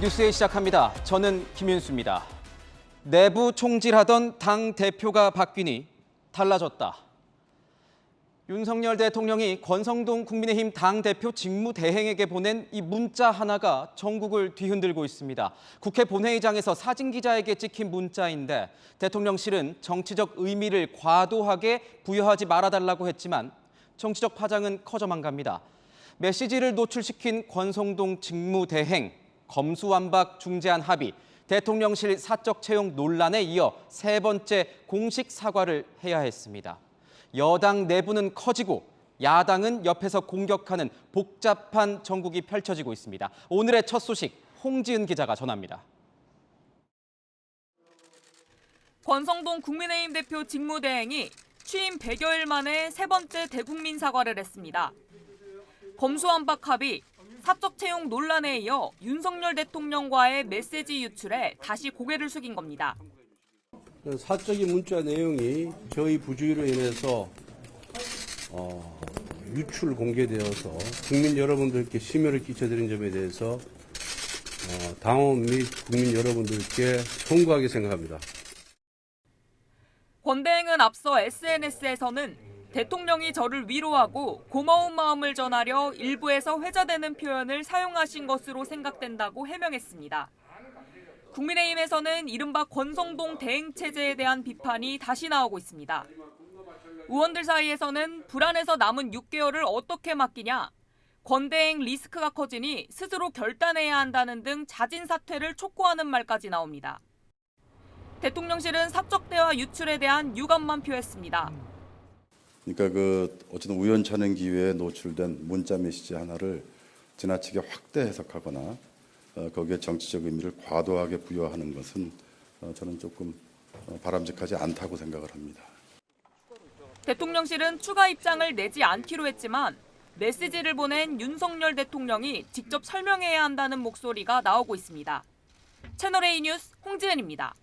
뉴스에 시작합니다. 저는 김윤수입니다. 내부 총질하던 당 대표가 바뀌니 달라졌다. 윤석열 대통령이 권성동 국민의힘 당대표 직무대행에게 보낸 이 문자 하나가 전국을 뒤흔들고 있습니다. 국회 본회의장에서 사진기자에게 찍힌 문자인데 대통령실은 정치적 의미를 과도하게 부여하지 말아달라고 했지만 정치적 파장은 커져만 갑니다. 메시지를 노출시킨 권성동 직무대행, 검수완박 중재안 합의, 대통령실 사적 채용 논란에 이어 세 번째 공식 사과를 해야 했습니다. 여당 내부는 커지고 야당은 옆에서 공격하는 복잡한 정국이 펼쳐지고 있습니다. 오늘의 첫 소식 홍지은 기자가 전합니다. 권성동 국민의힘 대표 직무대행이 취임 100여일 만에 세 번째 대국민 사과를 했습니다. 검수완박 합의, 사적 채용 논란에 이어 윤석열 대통령과의 메시지 유출에 다시 고개를 숙인 겁니다. 사적인 문자 내용이 저희 부주의로 인해서 유출 공개되어서 국민 여러분들께 심려를 끼쳐드린 점에 대해서 당원 및 국민 여러분들께 송구하게 생각합니다. 권 대행은 앞서 SNS에서는 대통령이 저를 위로하고 고마운 마음을 전하려 일부에서 회자되는 표현을 사용하신 것으로 생각된다고 해명했습니다. 국민의힘에서는 이른바 권성동 대행체제에 대한 비판이 다시 나오고 있습니다. 의원들 사이에서는 불안해서 남은 6개월을 어떻게 맡기냐, 권 대행 리스크가 커지니 스스로 결단해야 한다는 등 자진 사퇴를 촉구하는 말까지 나옵니다. 대통령실은 사적 대화 유출에 대한 유감만 표했습니다. 그러니까 어쨌든 우연찮은 기회에 노출된 문자 메시지 하나를 지나치게 확대 해석하거나 거기에 정치적 의미를 과도하게 부여하는 것은 저는 조금 바람직하지 않다고 생각을 합니다. 대통령실은 추가 입장을 내지 않기로 했지만 메시지를 보낸 윤석열 대통령이 직접 설명해야 한다는 목소리가 나오고 있습니다. 채널A 뉴스 홍지은입니다.